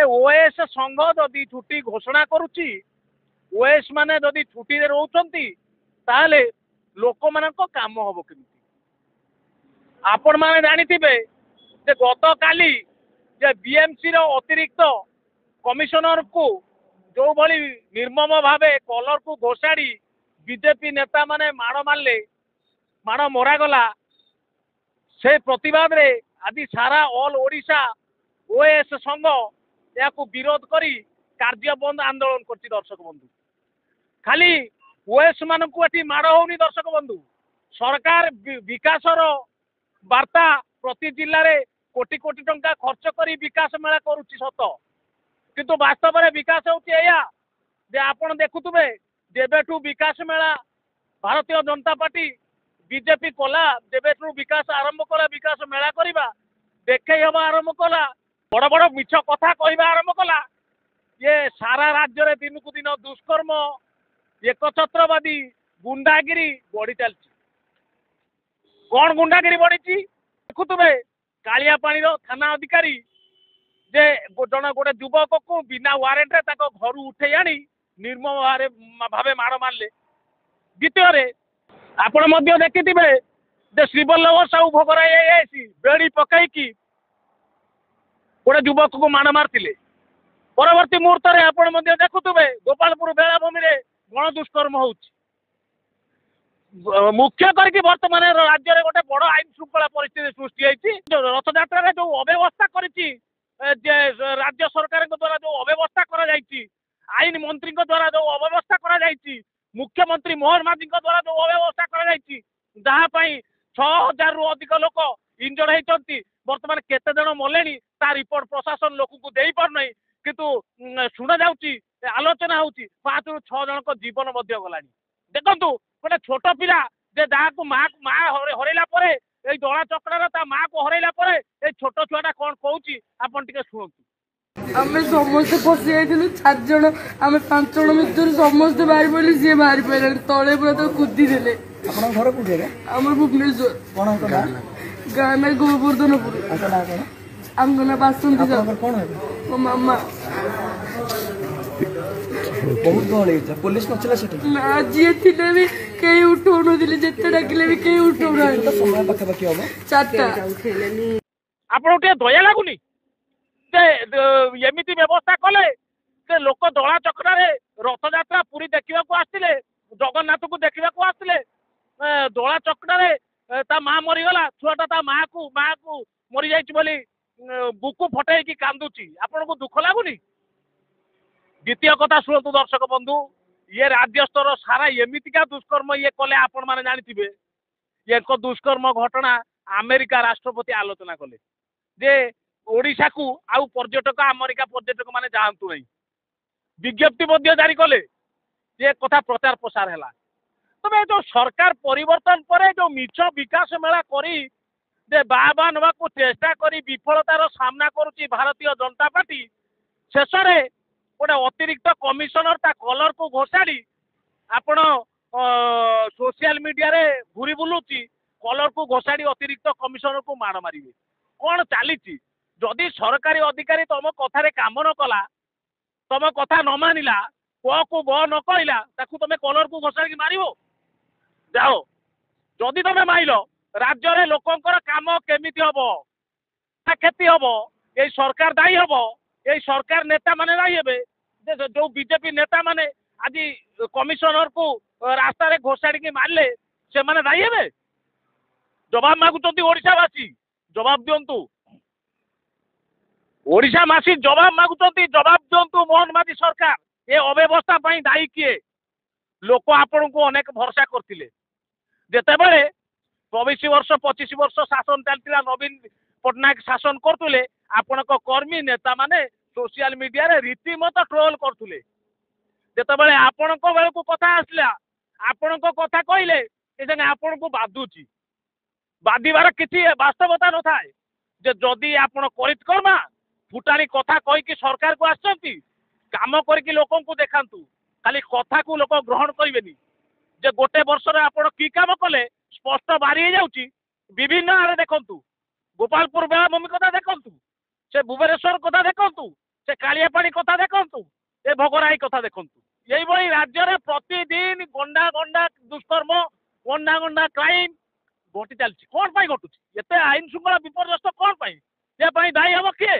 OS संघ जदि छुट्टी घोषणा करुच्ची ओएस माने जदि छुट्टी रोचंती ताले लोक मानक काम हम केमती आपण माने जानिथिबे जे गत काली जे बीएमसी रो अतिरिक्त कमिशनर को जो भली निर्मम भावे कलर को घोषाड़ी बीजेपी नेता माने माड़ मारले माड़ मरा गला से प्रतिवाद रे आदि सारा ऑल ओडिशा ओएस संघ या विरोध करी कार्य बंद आंदोलन करछि दर्शक बंधु खाली ओएस मान को एटी माड़ होनी दर्शक बंधु सरकार विकासर वार्ता प्रति जिले में कोटी कोटी टंका खर्च करी विकास मेला करुच्ची सत किंतु वास्तव में विकास होचे आपण देखुवे जेबेठू विकास मेला भारतीय जनता पार्टी बीजेपी कला जेबेठू विकास आरंभ कला विकास मेला करवा देखे हवा आरंभ कला बड़ बड़ मिछ कथा कहवा आरंभ कला ये सारा राज्य में दिन को दिन दुष्कर्म एकछत्रवादी गुंडागिरी बढ़ी चलती कौन गुंडागिरी बढ़ी देखुवे कालिया पानी थाना अधिकारी जे जन गोटे युवक को बिना वारेंट घर उठे आनी निर्मम भावे माड़ मारे द्वितीय आपण देखिथे जे श्रीवल्लभ साहू भोगराई बेड़ी पकईकी गोटे युवक को माड़ मारते परवर्ती मुहूर्त में आपण देखुवे गोपालपुर बेलाभूमि में गण दुष्कर्म हो मुख्य करके वर्तमान राज्य में गोटे बड़ आईन श्रृंखला परिस्थिति सृष्टि रथ यात्रा जो अव्यवस्था करी राज्य सरकार द्वारा जो अव्यवस्था करा आईन मंत्री द्वारा जो अव्यवस्था करा मुख्यमंत्री मोहन माझी द्वारा जो अव्यवस्था करा जहाँपाई 6000 रु अधिक लोक इंजर्ड होती बर्तमान केते जन मले ता रिपोर्ट प्रशासन लोक को दे पारना किंतु शुणा जाऊँगी आलोचना होची 5 रु 6 जन जीवन गलानी देखु गोटे छोट पिला जे जहाँ को माँ हरैला दला चक्रार ता माँ को हरैला छोट छुआटा कौन कहूँ आपन टिके शुणु आम समस्ते फसी जाइलु 4 जन आम 5 जन भितर समस्ते बाहरी पड़े सी बाहरी पारे तले पूरा तो कुदी देले घर कौटे आम भुवनेश्वर गाँ ना गोवर्धनपुर आंगना बासंती कौन मो मामा बहुत गहल पुलिस नचला ना जी थे भी कई उठौन जिते डाकिले भी कई उठौना समय पाखापाखि हम 4टा आपन दया लगुनि एमती व्यवस्था कले से लोक दला चक्र रथ यात्रा पूरी देखा आसते जगन्नाथ को देखा आसते दला चक्र ता माँ मरीगला छुआटा ता माँ को मरी जाइए बुकु फटे कांदुची आपन को दुख लगुनि द्वितीय कथा शुणु दर्शक बंधु ये राज्य स्तर सारा एमतीका दुष्कर्म ये कले आपण मैंने जानी एक दुष्कर्म घटना अमेरिका राष्ट्रपति आलोचना कले जे ओडिशा को आउ पर्यटक अमेरिका पर्यटक माने जातु नहीं विज्ञप्ति जारी कले ये कथा प्रचार प्रसार है तबे जो सरकार परिवर्तन पर जो मिछ विकास मेला करी जे बाबा नवा को चेष्टा करी विफलतार सामना करुच्ची भारतीय जनता पार्टी शेष में गोटे अतिरिक्त कमिशनर ता कलर को घोषाड़ी आपण सोशल मीडिया रे घूरी बुलूची कलर को घोषाड़ी अतिरिक्त कमिशनर को माड़ मारे कौन चली जदि सरकारी अधिकारी तुम कथार काम न कला तुम कथा न मानिला को ब न कहला तुम कलर को घोषाड़ी मार जाओ जदि तुम माइल राज्य में लोकंकर काम केमिति हम क्षति हम ये सरकार दायी हम ये सरकार नेता माने दायी हे जो बीजेपी नेता माने आज कमिशनर को रास्ता रे घोषाड़ी मारे से माने दायी हे जवाब मागुंट ओडिशावासी जवाब दिंतु ओडिशावासी जवाब मागुंट जवाब दिंतु मोहन माझी सरकार ये अव्यवस्था दायी किए लोक आपण को अनेक भरोसा करते जितेबले 24 वर्ष 25 वर्ष शासन चलता नवीन पट्टनायक शासन करते आपण कर्मी नेता माने सोशल मीडिया रे रीतिमत ट्रोल करते जितेबले आपण बेल को कथा आसला आपण कथा कहले ये आपण को बाधुची बाधिबार किसी वास्तवता न थाए जदि आपण करमा फुटाणी कथा कहीकि सरकार को आसचंती काम करके लोक देखातु खाली कथा को लोक ग्रहण करेनि जे गोटे वर्ष आपण कि काम कले स्पष्ट बाहरी जाऊँगी विभिन्न आड़े देखु गोपालपुर बेलाभूमि कथा देखु से भुवनेश्वर कथा देखु से कालिया पानी कथा देखंतु ए भोगराई कथा देखंतु এইভাবে রাজ্যের প্রতিদিন গন্ডা গন্ডা দুষ্কর্ম গন্ডা গন্ডা ক্রাইম ঘটি চালছি কোন পাই ঘটুছি এতে আইন শৃঙ্খলা বিপর্যস্ত কোন পাই যে পাই দায়ী হব কিଏ